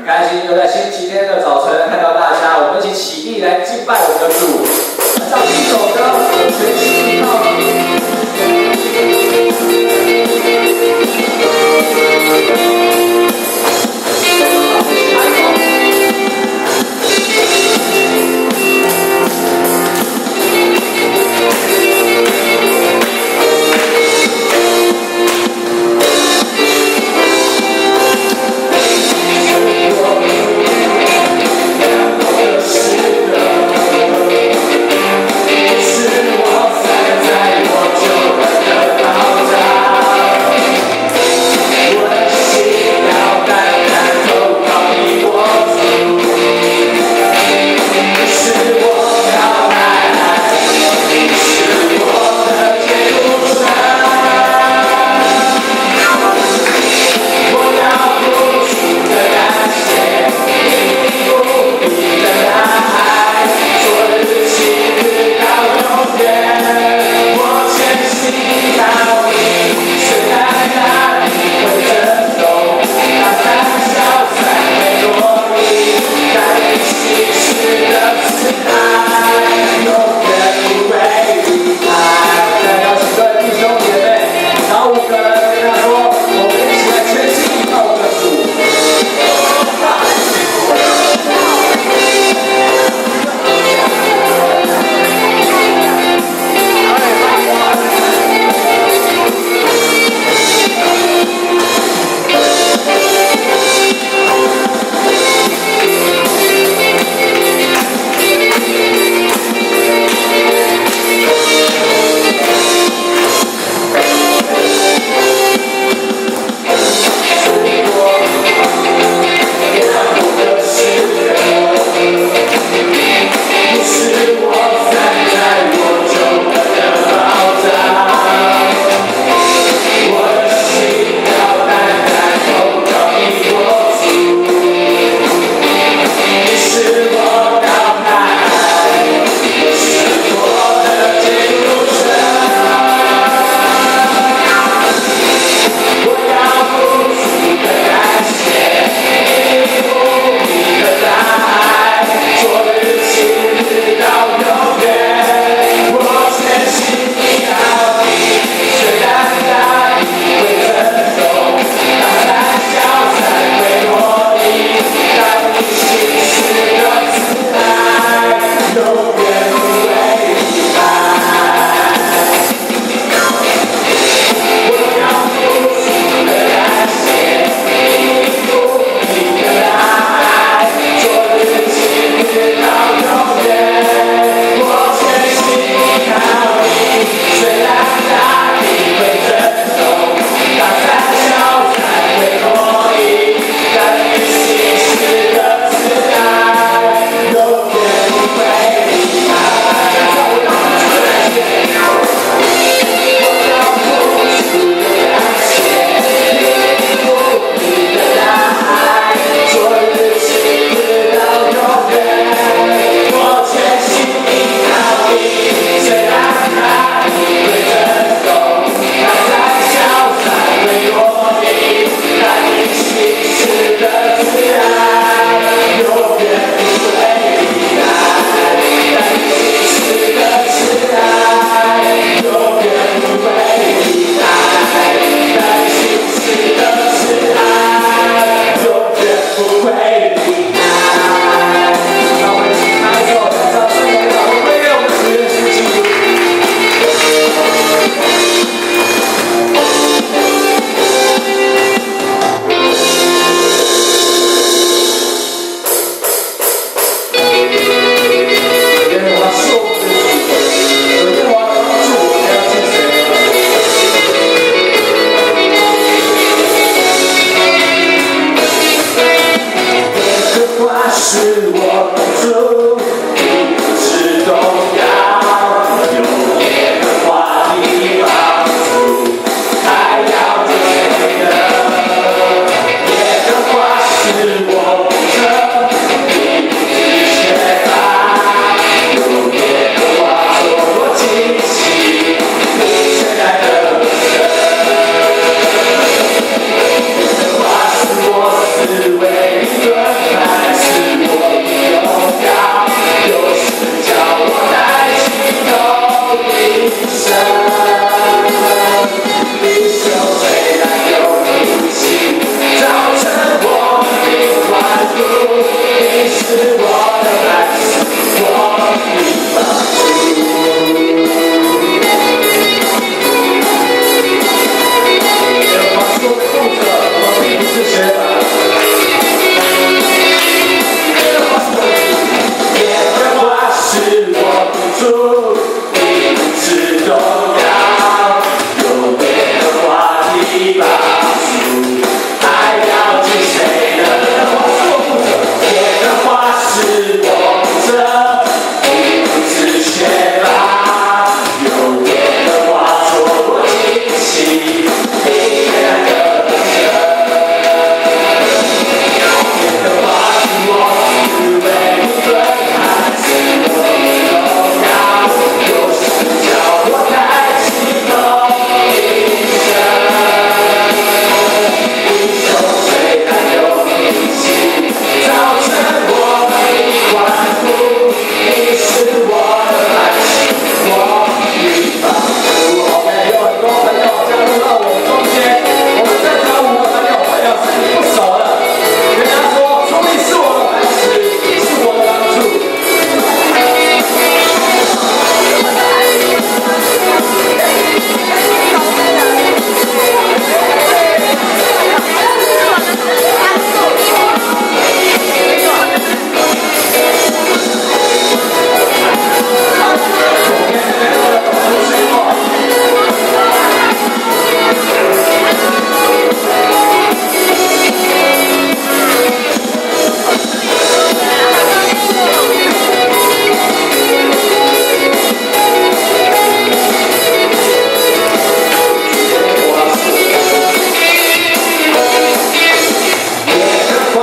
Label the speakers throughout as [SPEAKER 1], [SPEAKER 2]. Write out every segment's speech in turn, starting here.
[SPEAKER 1] 很开心又在星期天的早晨看到大家，我们一起起立来敬拜我们的主。唱第一首歌，全心依靠你。是我。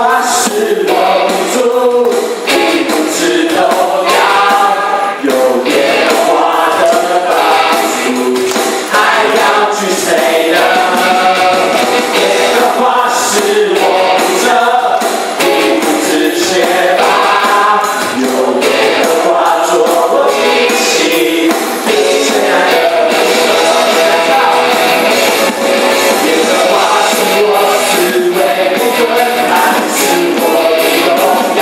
[SPEAKER 1] 花是我无助，你不知都要有变化的帮助，还要去谁呢？别的花是我负责，你不知缺乏，有别的花做我一起，你最爱的。别的花是我思维不对，还是我的荣耀？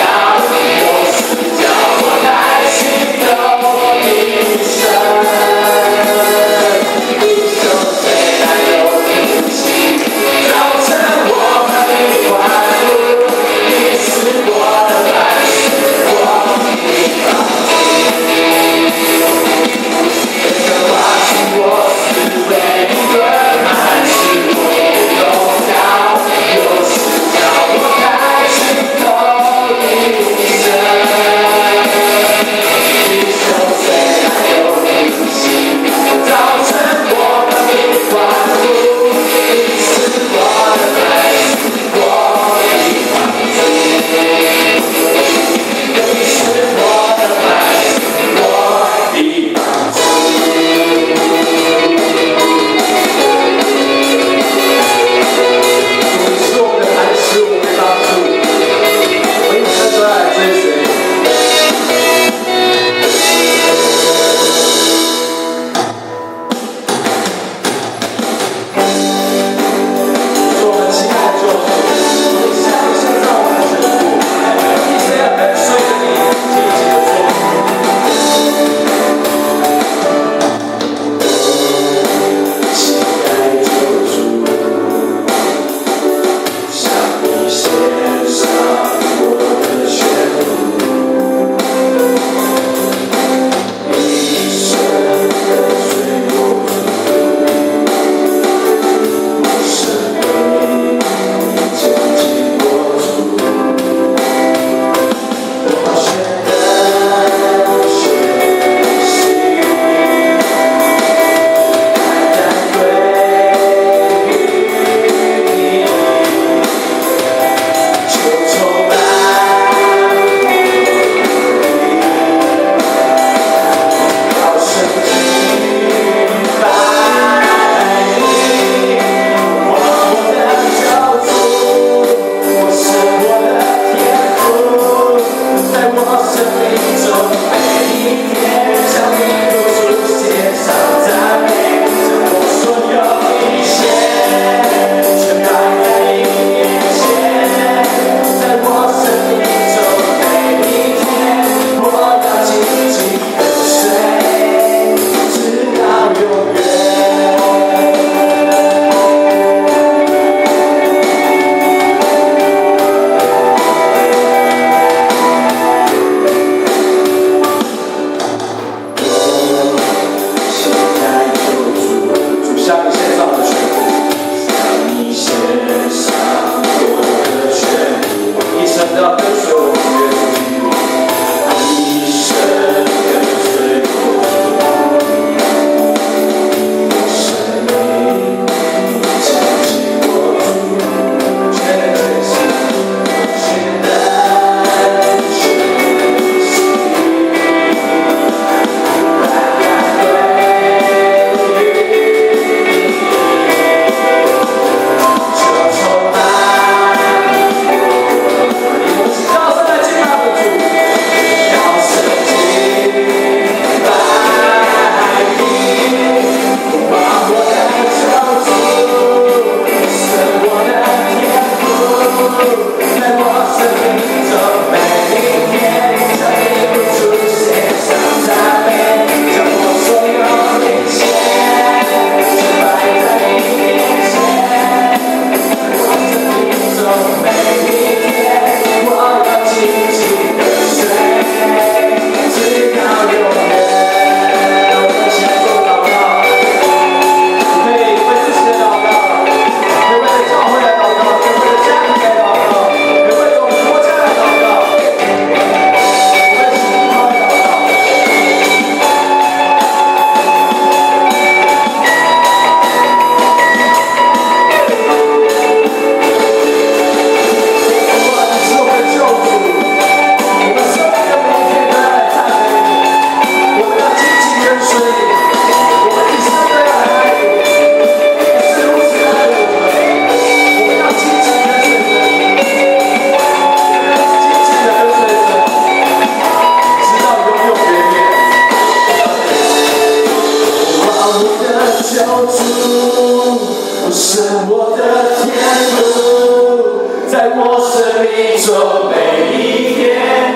[SPEAKER 1] 中每一天，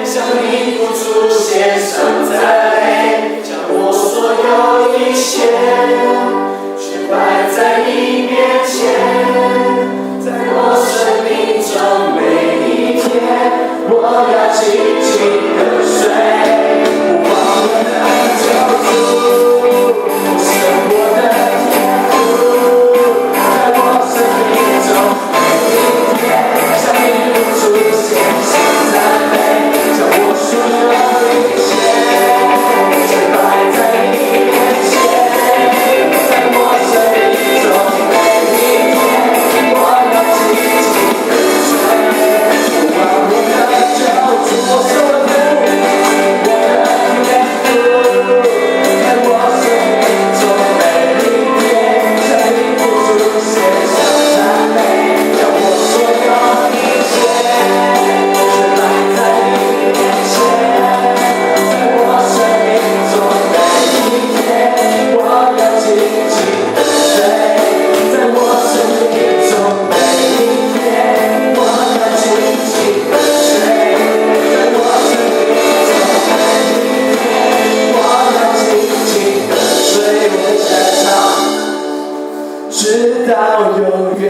[SPEAKER 1] 向你付出献上赞美，将我所有一切全摆在你面前，在我生命中每一天，我要紧紧跟随，不忘我的救主，我生活的天赋，在我生命中每一天，向你付出献上赞美，将我所有一切全摆在你面前，在我生命中每一天，我要紧紧跟随，不忘我的救主，我是我的我的天赋，在我生命中每一天，向你付出献上赞美，将我所有一切全摆在你面前，在我生命中每一天，我要紧紧跟随，在我生命中每一天，我要紧紧跟随，在我生命中每一天，我要紧紧跟随，我的下场直到永远。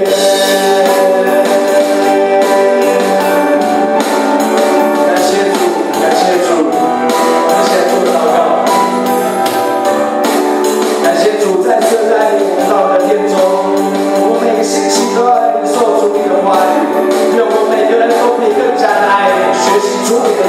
[SPEAKER 1] 感谢主，感谢主，我们现在做祷告。感谢主再次带领我们到了殿中，我们每个星期都要领受主你的话语，愿我们每个人都可以更加的爱你，学习主你的